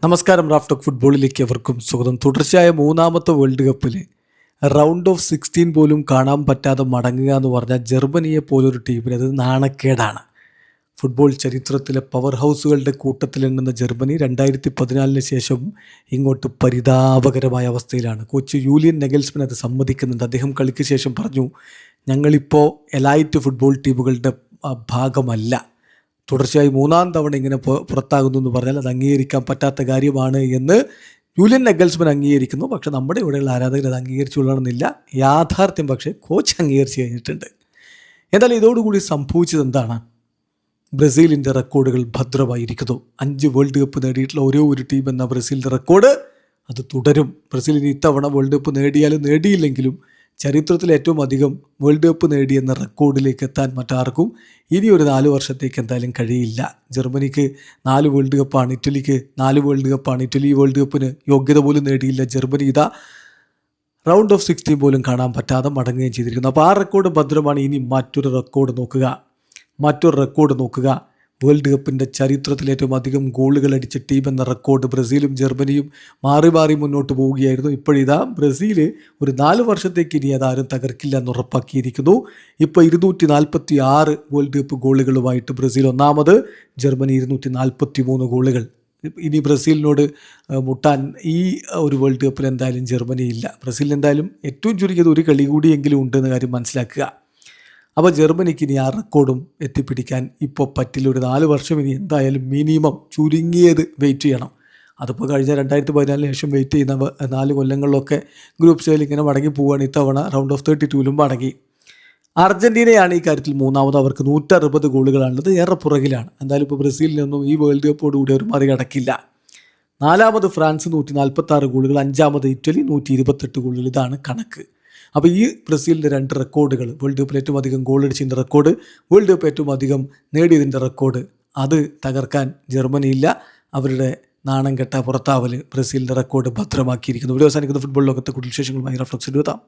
നമസ്കാരം. Raf talk ഫുട്ബോളിലേക്ക് എവർക്കും സ്വാഗതം. തുടർച്ചയായ മൂന്നാമത്തെ വേൾഡ് കപ്പിൽ റൗണ്ട് ഓഫ് 16 പോലും കാണാൻ പറ്റാതെ മടങ്ങുക എന്ന് പറഞ്ഞാൽ ജർമ്മനിയെ പോലൊരു ടീമിന് അത് നാണക്കേടാണ്. ഫുട്ബോൾ ചരിത്രത്തിലെ പവർ ഹൗസുകളുടെ കൂട്ടത്തിലെണ്ണുന്ന ജർമ്മനി 2014 ശേഷം ഇങ്ങോട്ട് പരിതാപകരമായ അവസ്ഥയിലാണ്. കോച്ച് യൂലിയൻ നെഗൽസ്മാൻ അത് സമ്മതിക്കുന്നുണ്ട്. അദ്ദേഹം കളിക്ക് ശേഷം പറഞ്ഞു, ഞങ്ങളിപ്പോൾ എലൈറ്റ് ഫുട്ബോൾ ടീമുകളുടെ ഭാഗമല്ല. തുടർച്ചയായി മൂന്നാം തവണ ഇങ്ങനെ പുറത്താകുന്നു എന്ന് പറഞ്ഞാൽ അത് അംഗീകരിക്കാൻ പറ്റാത്ത കാര്യമാണ് എന്ന് യൂലിയൻ നെഗൽസ്മാൻ അംഗീകരിക്കുന്നു. പക്ഷേ നമ്മുടെ ഇവിടെയുള്ള ആരാധകർ അത് അംഗീകരിച്ചുകൊള്ളണമെന്നില്ല. യാഥാർത്ഥ്യം പക്ഷേ കോച്ച് അംഗീകരിച്ച് കഴിഞ്ഞിട്ടുണ്ട്. എന്നാൽ ഇതോടുകൂടി സംഭവിച്ചത് എന്താണ്? ബ്രസീലിൻ്റെ റെക്കോർഡുകൾ ഭദ്രമായിരിക്കുന്നു. 5 വേൾഡ് കപ്പ് നേടിയിട്ടുള്ള ഒരേ ഒരു ടീം എന്ന ബ്രസീലിൻ്റെ റെക്കോർഡ് അത് തുടരും. ബ്രസീലിന് ഇത്തവണ വേൾഡ് കപ്പ് നേടിയാലും നേടിയില്ലെങ്കിലും ചരിത്രത്തിൽ ഏറ്റവും അധികം വേൾഡ് കപ്പ് നേടിയെന്ന റെക്കോർഡിലേക്ക് എത്താൻ മറ്റാർക്കും ഇനി ഒരു 4 വർഷത്തേക്ക് എന്തായാലും കഴിയില്ല. ജർമ്മനിക്ക് 4 വേൾഡ് കപ്പാണ്, ഇറ്റലിക്ക് 4 വേൾഡ് കപ്പാണ്. ഇറ്റലി വേൾഡ് കപ്പിന് യോഗ്യത പോലും നേടിയില്ല. ജർമ്മനി ഇതാ റൗണ്ട് ഓഫ് 16 പോലും കാണാൻ പറ്റാതെ മടങ്ങുകയും ചെയ്തിരിക്കുന്നു. അപ്പോൾ ആ റെക്കോർഡ് ഭദ്രമാണ്. ഇനി മറ്റൊരു റെക്കോർഡ് നോക്കുക. വേൾഡ് കപ്പിൻ്റെ ചരിത്രത്തിൽ ഏറ്റവും അധികം ഗോളുകൾ അടിച്ച ടീം എന്ന റെക്കോർഡ് ബ്രസീലും ജർമ്മനിയും മാറി മാറി മുന്നോട്ട് പോവുകയായിരുന്നു. ഇപ്പോഴിതാ ബ്രസീൽ ഒരു 4 വർഷത്തേക്ക് ഇനി അതാരും തകർക്കില്ല എന്ന് ഉറപ്പാക്കിയിരിക്കുന്നു. ഇപ്പോൾ 246 വേൾഡ് കപ്പ് ഗോളുകളുമായിട്ട് ബ്രസീൽ ഒന്നാമത്, ജർമ്മനി 243 ഗോളുകൾ. ഇനി ബ്രസീലിനോട് മുട്ടാൻ ഈ ഒരു വേൾഡ് കപ്പിൽ എന്തായാലും ജർമ്മനി ഇല്ല. ബ്രസീലിന് എന്തായാലും ഏറ്റവും ചുരുങ്ങിയത് ഒരു കളി കൂടിയെങ്കിലും ഉണ്ടെന്ന കാര്യം മനസ്സിലാക്കുക. അപ്പോൾ ജർമ്മനിക്ക് ഇനി ആ റെക്കോർഡും എത്തിപ്പിടിക്കാൻ ഇപ്പോൾ പറ്റില്ല. ഒരു 4 വർഷം ഇനി എന്തായാലും മിനിമം ചുരുങ്ങിയത് വെയിറ്റ് ചെയ്യണം. അതിപ്പോൾ കഴിഞ്ഞ 2014 ശേഷം വെയിറ്റ് ചെയ്യുന്ന 4 കൊല്ലങ്ങളിലൊക്കെ ഗ്രൂപ്പ് സ്റ്റേജിൽ ഇങ്ങനെ മടങ്ങി പോവുകയാണ്. ഇത്തവണ റൗണ്ട് ഓഫ് 32 മടങ്ങി. അർജൻറ്റീനയാണ് ഈ കാര്യത്തിൽ മൂന്നാമത്. അവർക്ക് 160 ഗോളുകളാണുള്ളത്, ഏറെ പുറകിലാണ്. എന്തായാലും ഇപ്പോൾ ബ്രസീലിനൊന്നും ഈ വേൾഡ് കപ്പോടുകൂടി അവർ മറികടക്കില്ല. 4ാമത് ഫ്രാൻസ് 146 ഗോളുകൾ, 5ാമത് ഇറ്റലി 128 ഗോളുകൾ. ഇതാണ് കണക്ക്. അപ്പോൾ ഈ ബ്രസീലിൻ്റെ 2 റെക്കോർഡുകൾ, വേൾഡ് കപ്പിൽ ഏറ്റവും അധികം ഗോൾ അടിച്ചതിൻ്റെ റെക്കോർഡ്, വേൾഡ് കപ്പ് ഏറ്റവും അധികം നേടിയതിൻ്റെ റെക്കോർഡ്, അത് തകർക്കാൻ ജർമ്മനിയില്ല. അവരുടെ നാണം കെട്ട പുറത്താവൽ ബ്രസീലിൻ്റെ റെക്കോർഡ് ഭദ്രമാക്കിയിരിക്കുന്നു. ഇവിടെ അവസാനിക്കുന്ന ഫുട്ബോൾ ലോകത്തെ കൂടുതൽ വിശേഷങ്ങളുമായി റഫ്ലക്സ് എത്താം.